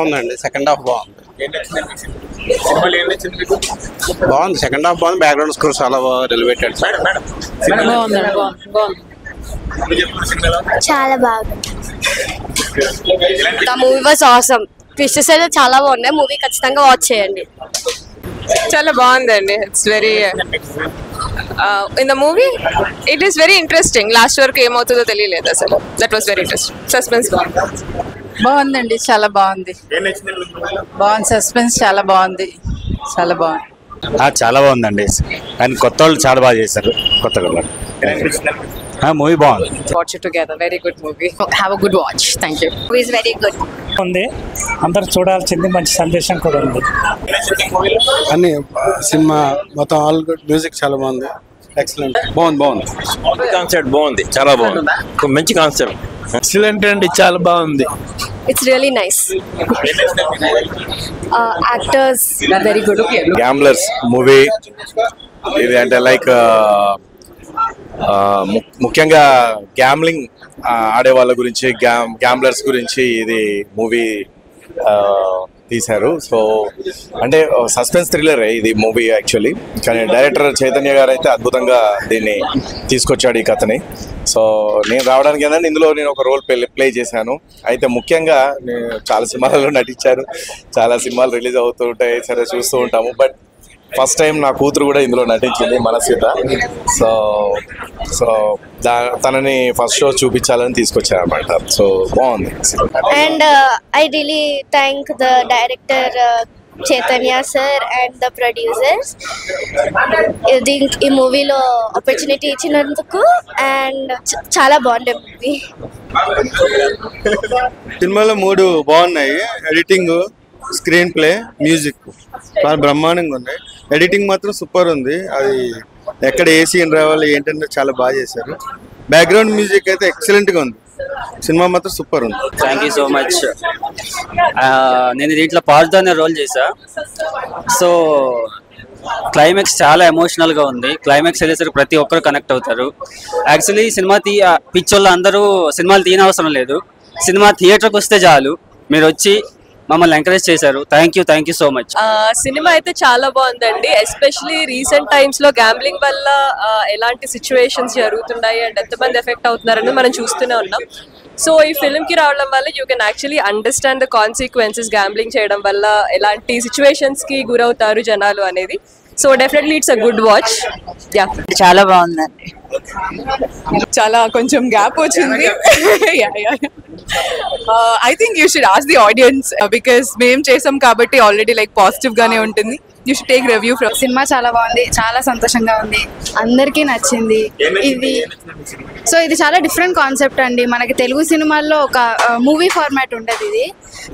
బాగుందండి. Second half బాగుంది. బాగుంది. సెకండ్ హాఫ్ బాగుంది. బ్యాక్గ్రౌండ్ స్కోర్ చాలా ఎలివేటెడ్. చాలా బాగుంది. The movie was awesome. Twisters అయితే చాలా బాగున్నాయి. మూవీ ఖచ్చితంగా వాచ్ చేయండి. చాలా బాగుందండి. It's very in the movie it is very interesting. Last వరకు ఏమవుతుందో తెలియలేదు అసలు. That was very interesting. Suspense బాగుందండి. చాలా బాగుంది. బాగుంది. సస్పెన్స్ చాలా బాగుంది. చాలా బాగుంది. చాలా బాగుందండి. అండ్ కొత్త వాళ్ళు చాలా బాగా చేశారు. కొత్తగా మూవీ బాగుంది. Watch it together. Very good movie. Have a good watch. Thank you. Movie is very good ఉంది. అందరు చూడాల్సింది. మంచి సందేశం కూడా ఉంది. అన్ని సినిమా మొత్తం ఆల్ గుడ్. మ్యూజిక్ చాలా బాగుంది. ఎక్సలెంట్. బాగుంది. కాన్సెప్ట్ బాగుంది. చాలా బాగుంది. మంచి కాన్సెప్ట్. ఎక్సలెంట్ అండి. చాలా బాగుంది. It's really nice. Actors very good. Gamblers movie ఇది. అంటే లైక్ ముఖ్యంగా గ్యాంబ్లింగ్ ఆడే వాళ్ళ గురించి, గ్యాంబ్లర్స్ గురించి ఇది మూవీ తీశారు. సో అంటే సస్పెన్స్ థ్రిల్లర్ ఇది మూవీ యాక్చువల్లీ. కానీ డైరెక్టర్ చైతన్య గారు అయితే అద్భుతంగా దీన్ని తీసుకొచ్చాడు ఈ కథని. సో నేను రావడానికి ఏంటంటే ఇందులో నేను ఒక రోల్ ప్లే చేశాను. అయితే ముఖ్యంగా నేను చాలా సినిమాలలో నటించాను. చాలా సినిమాలు రిలీజ్ అవుతూ ఉంటాయి, సరే చూస్తూ ఉంటాము. బట్ ఫస్ట్ టైం నా కూతురు కూడా ఇందులో నటించింది, మనస్విత. సో తనని ఫస్ట్ షో చూపించాలని తీసుకొచ్చాను అనమాట. సో బాగుంది. And I really thank the director Chaitanya sir and the producers ఈ మూవీలో ఆపర్చునిటీ ఇచ్చినందుకు. అండ్ చాలా బాగుండే మూవీ. సినిమాలో 3 బాగున్నాయి. ఎడిటింగ్, స్క్రీన్ ప్లే, మ్యూజిక్ చాలా బ్రహ్మాండంగా ఉన్నాయి. ఎడిటింగ్ మాత్రం సూపర్ ఉంది. అది ఎక్కడ ఏ సీన్ రావాలి ఏంటంటే చాలా బాగా చేశారు. బ్యాక్గ్రౌండ్ మ్యూజిక్ అయితే ఎక్సలెంట్గా ఉంది. సినిమా మాత్రం సూపర్ ఉంది. Thank you so much. నేను దీంట్లో పార్ట్ అనే రోల్ చేశా. సో క్లైమాక్స్ చాలా ఎమోషనల్గా ఉంది. క్లైమాక్స్ వెళ్ళేసరికి ప్రతి ఒక్కరు కనెక్ట్ అవుతారు. యాక్చువల్లీ సినిమా పిచ్చోళ్ళు అందరూ సినిమాలు తీయనవసరం లేదు. సినిమా థియేటర్కి వస్తే చాలు. మీరు వచ్చి మమ్మల్ని ఎంకరేజ్ చేశారు. Thank you so much. Cinema అయితే చాలా బాగుందండి. ఎస్పెషలీ రీసెంట్ టైమ్స్ లో గ్యాంబ్లింగ్ వల్ల ఎలాంటి సిచ్యువేషన్స్ జరుగుతున్నాయి అండ్ ఎంతమంది ఎఫెక్ట్ అవుతున్నారని మనం చూస్తూనే ఉన్నాం. సో ఈ ఫిల్మ్ కి రావడం వల్ల you can actually understand the consequences gambling చేయడం వల్ల ఎలాంటి సిచ్యువేషన్స్ కి గురవుతారు జనాలు అనేది. So definitely it's a good watch. Yeah, చాలా బాగుందండి. చాలా కొంచెం గ్యాప్ వచ్చింది. I think you should ask the audience because మేము చేసాం కాబట్టి ఆల్రెడీ లైక్ పాజిటివ్ గానే ఉంటుంది. You should take review from. Cinema చాలా బాగుంది. చాలా సంతోషంగా ఉంది. అందరికీ నచ్చింది. ఇది చాలా డిఫరెంట్ కాన్సెప్ట్ అండి. మనకి తెలుగు సినిమాల్లో ఒక మూవీ ఫార్మాట్ ఉండదు ఇది.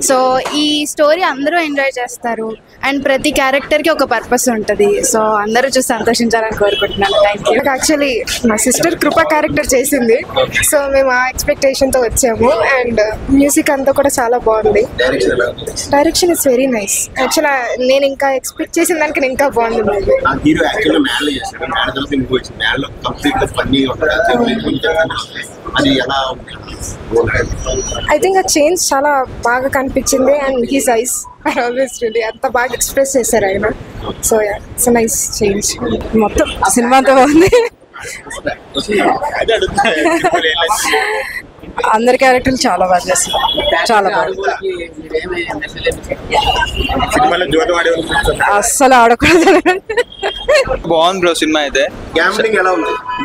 సో ఈ స్టోరీ అందరూ ఎంజాయ్ చేస్తారు అండ్ ప్రతి క్యారెక్టర్కి ఒక పర్పస్ ఉంటుంది. సో అందరూ చూసి సంతోషించాలని కోరుకుంటున్నాను. Thank you. యాక్చువల్లీ మా సిస్టర్ కృప క్యారెక్టర్ చేసింది. సో మేము ఆ ఎక్స్పెక్టేషన్తో వచ్చాము. అండ్ మ్యూజిక్ అంతా కూడా చాలా బాగుంది. Direction is very nice. Actually నేను ఇంకా ఎక్స్పెక్ట్ చేసిన దానికి ఇంకా బాగుంది మూవీ. ఐ థింక్ ఆ చేంజ్ చాలా బాగా కనిపించింది. And he's ice always really అంత బాగా ఎక్స్ప్రెస్ చేశారు ఆయన. So it's nice change. మొత్తం సినిమా అంతా బాగుంది. అందరి క్యారెక్టర్లు చాలా బాగా చేస్తారు. చాలా బాగుంది. అస్సలు ఆడకూడదు. బాగుంది బ్రో సినిమా అయితే.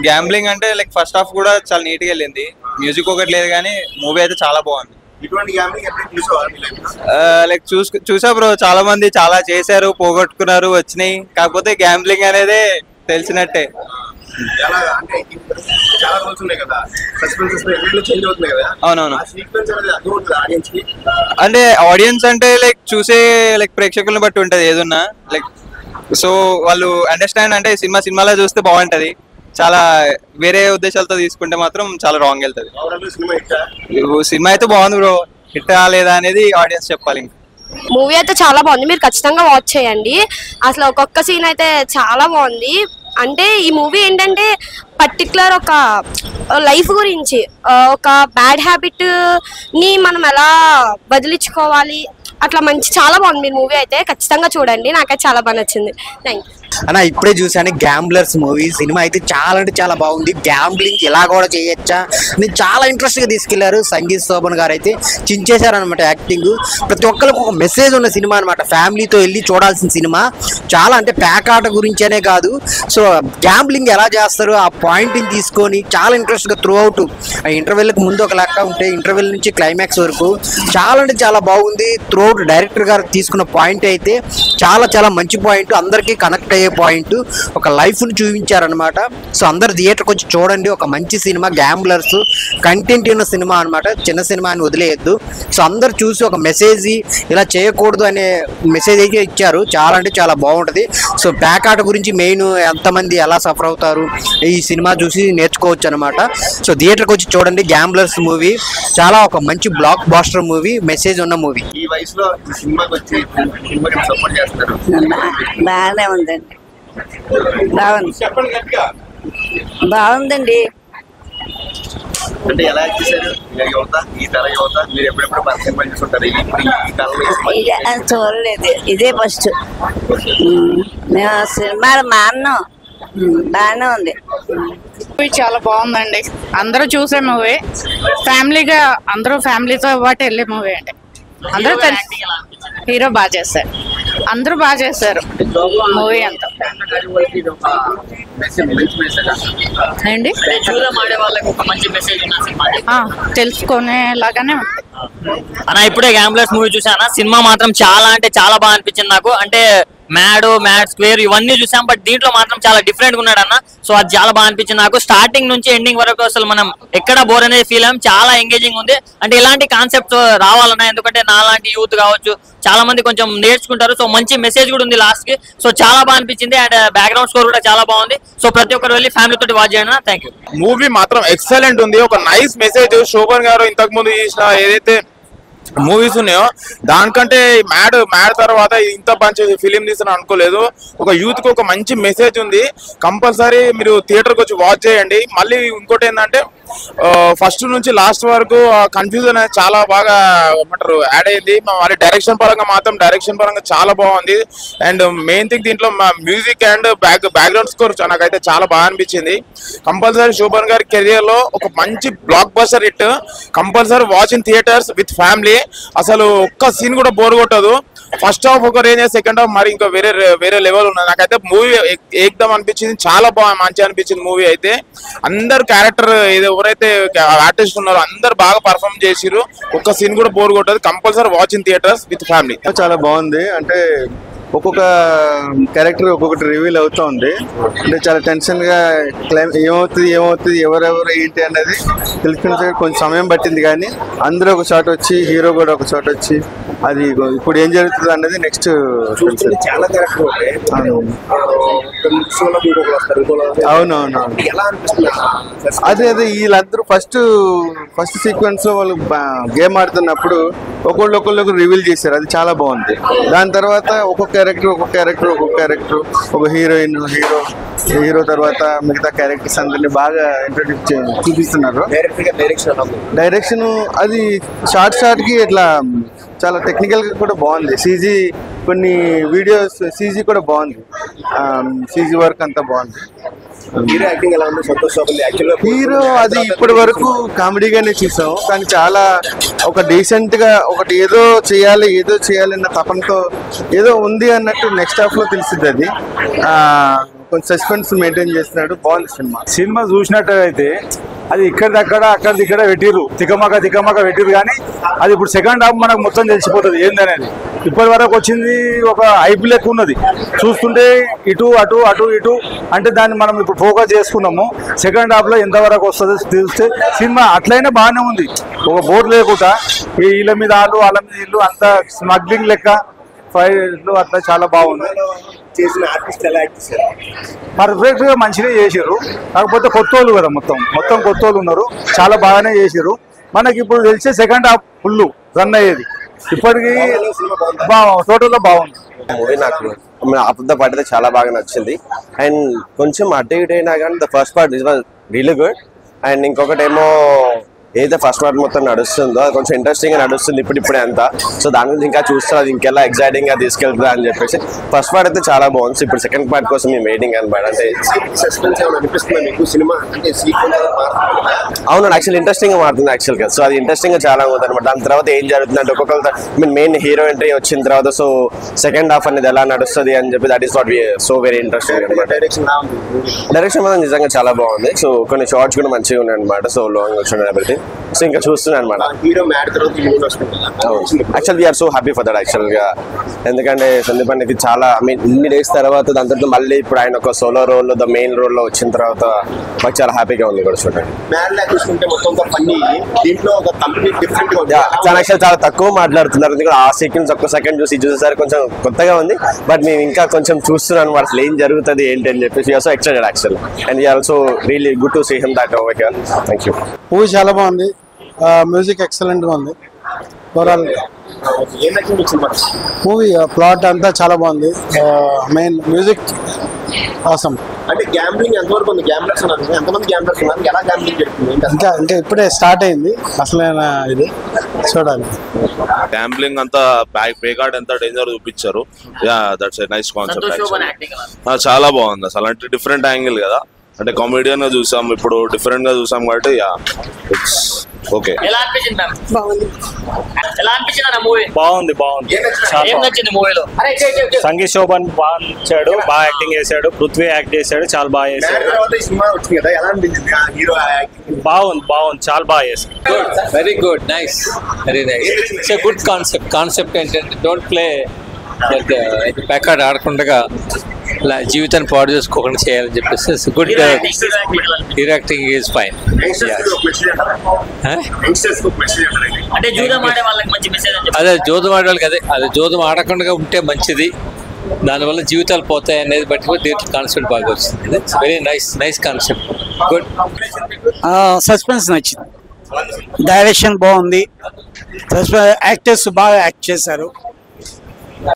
గ్యాంబ్లింగ్ అంటే లైక్ ఫస్ట్ హాఫ్ కూడా చాలా నీట్ గా వెళ్ళింది. మ్యూజిక్ ఒకటి లేదు కానీ మూవీ అయితే చాలా బాగుంది. లైక్ చూసా బ్రో, చాలా మంది చాలా చేశారు, పోగొట్టుకున్నారు, వచ్చినాయి. కాకపోతే గ్యాంబ్లింగ్ అనేది తెలిసినట్టే. అవునవును. అంటే ఆడియన్స్ అంటే లైక్ చూసే లైక్ ప్రేక్షకులను బట్టి ఉంటది ఏదన్నా. లైక్ సో వాళ్ళు అండర్స్టాండ్ అంటే సినిమాలో చూస్తే బాగుంటది. చాలా వేరే ఉద్దేశాలతో తీసుకుంటే మాత్రం చాలా రాంగ్ వెళ్తుంది. సినిమా అయితే బాగుంది బ్రో. హిట్ లేదా అనేది ఆడియన్స్ చెప్పాలి. మూవీ అయితే చాలా బాగుంది. మీరు ఖచ్చితంగా వాచ్ చేయండి. అసలు ఒక్కొక్క సీన్ అయితే చాలా బాగుంది. అంటే ఈ మూవీ ఏంటంటే పర్టికులర్ ఒక లైఫ్ గురించి, ఒక బ్యాడ్ హ్యాబిట్ ని మనం ఎలా బదిలించుకోవాలి అట్లా మంచి చాలా బాగుంది మీరు మూవీ అయితే ఖచ్చితంగా చూడండి, నాకైతే చాలా బాగా నచ్చింది. థ్యాంక్ యూ అన్న. ఇప్పుడే చూసాను గ్యాంబ్లర్స్ మూవీ. సినిమా అయితే చాలా అంటే చాలా బాగుంది. గ్యాంబ్లింగ్ ఇలా కూడా చేయొచ్చా నేను చాలా ఇంట్రెస్ట్ గా తీసుకెళ్లారు. సంగీత్ శోభన్ గారు అయితే చించేశారు అనమాట యాక్టింగ్. ప్రతి ఒక్కరికి ఒక మెసేజ్ ఉన్న సినిమా అనమాట. ఫ్యామిలీతో వెళ్ళి చూడాల్సిన సినిమా. చాలా అంటే ప్యాకాట గురించనే కాదు, సో గ్యాంబ్లింగ్ ఎలా చేస్తారు ఆ పాయింట్ ని తీసుకొని చాలా ఇంట్రెస్ట్ గా త్రూ అవుట్. ఇంటర్వెల్ కి ముందు ఒక లెక్క ఉంటే ఇంటర్వెల్ నుంచి క్లైమాక్స్ వరకు చాలా అంటే చాలా బాగుంది. త్రూ అవుట్ డైరెక్టర్ గారు తీసుకున్న పాయింట్ అయితే చాలా చాలా మంచి పాయింట్, అందరికీ కనెక్ట్ అయ్యే పాయింట్, ఒక లైఫ్ ని చూపించారనమాట. సో అందరు థియేటర్కి వచ్చి చూడండి. ఒక మంచి సినిమా గ్యాంబ్లర్స్, కంటెంట్ ఉన్న సినిమా అనమాట. చిన్న సినిమా అని వదిలేయద్దు. సో అందరు చూసి ఒక మెసేజ్ ఇలా చేయకూడదు అనే మెసేజ్ అయితే ఇచ్చారు. చాలా అంటే చాలా బాగుంటుంది. సో ప్యాకాట గురించి మెయిన్ ఎంతమంది ఎలా సఫర్ అవుతారు ఈ సినిమా చూసి నేర్చుకోవచ్చు అనమాట. సో థియేటర్కి వచ్చి చూడండి గ్యాంబ్లర్స్ మూవీ. చాలా ఒక మంచి బ్లాక్ బాస్టర్ మూవీ, మెసేజ్ ఉన్న మూవీ. ఈ వయసులో సినిమాకి వచ్చి సినిమాకి సపోర్ట్ చేస్తారు. బాగానే ఉందండి, బాగుందండి. అంటే ఎలా చేశారు యువత, ఈ తర యువత? మీరు ఎప్పుడెప్పుడు సినిమా చూస్తుంటారు? చూడలేదు, ఇదే ఫస్ట్. మేము సినిమాలు మాన్నాం, బాగానే ఉంది. మూవీ చాలా బాగుందండి. అందరూ చూసే మూవీ, ఫ్యామిలీగా అందరూ ఫ్యామిలీతో పాటు వెళ్ళే మూవీ అండి. అందరూ హీరో బాగా చేశారు, అందరూ బాగా చేశారు మూవీ అంతా. ఏంటి తెలుసుకునేలాగానే ఉంది అన్న. ఇప్పుడే గ్యాంబ్లర్స్ మూవీ చూసానా, సినిమా మాత్రం చాలా అంటే చాలా బాగా అనిపించింది నాకు. అంటే మ్యాడ్ స్క్వేర్ ఇవన్నీ చూసాం, బట్ దీంట్లో మాత్రం చాలా డిఫరెంట్ గా ఉన్నాడు అన్న. సో అది చాలా బాగా అనిపించింది నాకు. స్టార్టింగ్ నుంచి ఎండింగ్ వరకు అసలు మనం ఎక్కడ బోర్ అనేది ఫీల్ అయ్యాం. చాలా ఎంగేజింగ్ ఉంది. అంటే ఇలాంటి కాన్సెప్ట్స్ రావాలన్నా, ఎందుకంటే నాలాంటి యూత్ కావచ్చు చాలా మంది కొంచెం నేర్చుకుంటారు. సో మంచి మెసేజ్ కూడా ఉంది లాస్ట్ కి. సో చాలా బాగా అనిపించింది. అండ్ బ్యాక్గ్రౌండ్ స్కోర్ కూడా చాలా బాగుంది. సో ప్రతి ఒక్కరు వెళ్ళి ఫ్యామిలీ తోటి వాచ్ చేయండి. Thank you. మూవీ మాత్రం ఎక్సలెంట్ ఉంది. ఒక నైస్ మెసేజ్. శోభన్ గారు ఇంతకు ముందు చేసిన ఏదైతే మూవీస్ ఉన్నాయో దానికంటే మ్యాడ్ తర్వాత ఇంత మంచి ఫిలిం తీసిన అనుకోలేదు. ఒక యూత్ కి ఒక మంచి మెసేజ్ ఉంది. కంపల్సరీ మీరు థియేటర్కి వచ్చి వాచ్ చేయండి. మళ్ళీ ఇంకోటి ఏంటంటే ఫస్ట్ నుంచి లాస్ట్ వరకు కన్ఫ్యూజన్ అనేది చాలా బాగా ఏమంటారు యాడ్ అయింది. మరి డైరెక్షన్ పరంగా చాలా బాగుంది. అండ్ మెయిన్ థింగ్ దీంట్లో మ్యూజిక్ అండ్ బ్యాక్గ్రౌండ్ స్కోర్ నాకైతే చాలా బాగా అనిపించింది. కంపల్సరీ శోభన్ గారి కెరియర్ లో ఒక మంచి block buster hit. Compulsory watch in theatres with family. అసలు ఒక్క సీన్ కూడా బోర్ కొట్టదు. ఫస్ట్ హాఫ్ ఒక రేంజ్, సెకండ్ హాఫ్ మరి ఇంకా వేరే లెవెల్ ఉన్నది. నాకైతే మూవీ ఏకదం అనిపించింది. చాలా బాగా మంచి అనిపించింది మూవీ అయితే. అందరు క్యారెక్టర్ ఎవరైతే ఆర్టిస్ట్ ఉన్నారో అందరు బాగా పర్ఫార్మ్ చేసిరు. ఒక్క సీన్ కూడా బోర్ కొట్టదు. Compulsory watch in theatres with family. చాలా బాగుంది. అంటే ఒక్కొక్క క్యారెక్టర్ ఒక్కొక్కటి రివీల్ అవుతా ఉంది. అంటే చాలా టెన్షన్ గా ఏమవుతుంది ఎవరెవరు ఏంటి అనేది తెలుసుకునే కొంచెం సమయం పట్టింది. కానీ అందరూ ఒక షాట్ వచ్చి, హీరో కూడా ఒక షాట్ వచ్చి, అది ఇప్పుడు ఏం జరుగుతుంది అన్నది నెక్స్ట్. చాలా అవునవును. అదే వీళ్ళందరూ ఫస్ట్ సీక్వెన్స్ లో వాళ్ళు గేమ్ ఆడుతున్నప్పుడు ఒకళ్ళొకళ్ళు రివీల్ చేశారు. అది చాలా బాగుంది. దాని తర్వాత ఒక్కొక్క క్యారెక్టర్ ఒక హీరో తర్వాత మిగతా క్యారెక్టర్స్ అందరినీ బాగా ఇంట్రొడ్యూస్ చూపిస్తున్నారు. డైరెక్షన్ అది షార్ట్ కి ఇట్లా చాలా టెక్నికల్ గా కూడా బాగుంది. కొన్ని వీడియోస్ సీజీ కూడా బాగుంది. సీజీ వర్క్ అంతా బాగుంది. హీరో యాక్టింగ్ ఎలా ఉంది? సంతోష్ హీరో అది ఇప్పటి వరకు కామెడీగానే చూసాం. కానీ చాలా ఒక డీసెంట్ గా ఒకటి ఏదో చేయాలి అన్న తపనతో ఏదో ఉంది అన్నట్టు నెక్స్ట్ హాఫ్ లో తెలిసింది. అది కొంచెం సస్పెన్స్ మెయింటైన్ చేస్తున్నాడు. బాగుంది సినిమా చూసినట్టయితే అది అక్కడ పెట్టిర్రు, తికమక పెట్టిర్రు. కానీ అది ఇప్పుడు సెకండ్ హాఫ్ మనకు మొత్తం తెలిసిపోతుంది ఏందనేది. ఇప్పటి వరకు వచ్చింది ఒక హైప్ లెక్క ఉన్నది. చూస్తుంటే ఇటు అంటే దాన్ని మనం ఇప్పుడు ఫోకస్ చేసుకున్నాము. సెకండ్ హాఫ్ లో ఎంతవరకు వస్తుందో తెలిస్తే సినిమా అట్లయినా బాగానే ఉంది. ఒక బోర్డు లేకుండా వీళ్ళ మీద వాళ్ళ మీద వీళ్ళు అంత స్మగ్లింగ్ లెక్క ఫైట్లు అట్లా చాలా బాగుంది. చేసిన ఆర్టిస్ట్ ఎలా యాక్ట్ చేశారు? పర్ఫెక్ట్ గా మంచిగా చేసారు. కాకపోతే కొత్తోళ్ళు కదా, మొత్తం కొత్తోళ్ళు ఉన్నారు. చాలా బాగానే చేసారు. మనకి ఇప్పుడు తెలిసే సెకండ్ హాఫ్ ఫుల్ రన్ అయ్యేది. ఇప్పటికీ టోటల్ గా బాగుంది మూవీ. నాకు అబద్ధ పాట చాలా బాగా నచ్చింది. అండ్ కొంచెం అటు ఇటు అయినా కానీ the first part is was really good. And ఇంకొకటి ఏమో ఏదైతే ఫస్ట్ పార్ట్ మొత్తం నడుస్తుందో అది కొంచెం ఇంట్రెస్టింగ్ గా నడుస్తుంది ఇప్పుడిప్పుడే అంతా. సో దాని గురించి ఇంకా చూస్తారు అది ఇంకెలా ఎక్సైటింగ్ గా తీసుకెళ్తుందా అని చెప్పేసి. ఫస్ట్ పార్ట్ అయితే చాలా బాగుంది. ఇప్పుడు సెకండ్ పార్ట్ కోసం మేము వెయిటింగ్ అనమాట. అంటే అవును, యాక్చువల్ ఇంట్రెస్టింగ్ గా మారుతుంది యాక్చువల్ గా. సో అది ఇంట్రెస్టింగ్ గా చాలా ఉంది అనమాట. దాని తర్వాత ఏం జరుగుతుంది అంటే ఒక్కొక్కరు మెయిన్ హీరో ఎంట్రీ వచ్చిన తర్వాత సో సెకండ్ హాఫ్ అనేది ఎలా నడుస్తుంది అని చెప్పి that is what so very interesting అనమాట. డైరెక్షన్ మాత్రం నిజంగా చాలా బాగుంది. సో కొన్ని షార్ట్స్ కూడా మంచిగా ఉన్నాయి అనమాట. సో లాంగ్ వచ్చిన ఎవ్రీథింగ్. సో ఇంకా చూస్తున్నాను అనమాట. Actual we're so happy for that actual గా. ఎందుకంటే సందీప్ అన్నకి చాలా ఇన్ని డేస్ తర్వాత దాని తర్వాత మళ్ళీ ఇప్పుడు ఆయన ఒక solo role the main role లో వచ్చిన తర్వాత మాకు చాలా హ్యాపీగా ఉంది కూడా చూడండి. చాలా తక్కువ మాట్లాడుతున్నారు. ఆ సీక్వెన్స్ ఒక్క సెకండ్ చూసేసరికి కొంచెం కొత్తగా ఉంది. బట్ నేను ఇంకా కొంచెం చూస్తున్నాను అసలు ఏం జరుగుతుంది ఏంటి అని చెప్పేసి also excited actual. And we also really good to see him that over here. Thank you. Movie చాలా బాగుంది. మ్యూజిక్ ఎక్సలెంట్ గా ఉంది. ఓవరాల్ మూవీ ప్లాట్ అంతా చాలా బాగుంది. Main music awesome. అంటే గ్యాంబ్లింగ్ ఎంతవరకు ఉంది? గ్యాంబ్లర్స్ ఉన్నారు, ఎంతమంది గ్యాంబ్లర్స్ ఉన్నారు, ఎలా గ్యాంబ్లింగ్ జరుగుతుంది? ఇంకా ఇప్పుడే స్టార్ట్ అయింది అసలైన ఇది చూడాలి. గ్యాంబ్లింగ్ అంతా పేకార్డ్ ఎంత డేంజర్ చూపించారు. Yeah that's a nice concept. చాలా బాగుంది అసలు. అంటే డిఫరెంట్ యాంగిల్ కదా. అంటే కామెడియన్ గా చూసాం, ఇప్పుడు డిఫరెంట్ గా చూసాం కాబట్టి యా ఇట్స్ ఓకే. ఎలా అనిపించింది మ్యామ్? బాగుంది. ఎలా అనిపించింది అన్న మూవీ? బాగుంది. ఏం నచ్చింది మూవీలో? సంగీత్ శోభన్ బాగా నచ్చాడు, బాగా యాక్టింగ్ చేశాడు. పృథ్వీ యాక్ట్ చేశాడు, చాలా బాగా చేశాడు. బాగుంది చాలా బాగా చేశాడు. Very good, nice, very nice. It's a good concept ఏంటంటే డోంట్ ప్లే దట్ ప్యాకార్డ్ ఆడకుండా జీవితాన్ని పాడు చేసుకోకుండా చేయాలని చెప్పేసి good. Hero acting is fine. అదే జోదం ఆడే వాళ్ళకి అదే జోదం ఆడకుండా ఉంటే మంచిది. దానివల్ల జీవితాలు పోతాయి అనేది బట్టి దీంట్లో కాన్సెప్ట్ బాగా వచ్చింది. Very nice concept. Good. Suspense నచ్చింది. డైరెక్షన్ బాగుంది. యాక్టర్స్ బాగా యాక్ట్ చేశారు.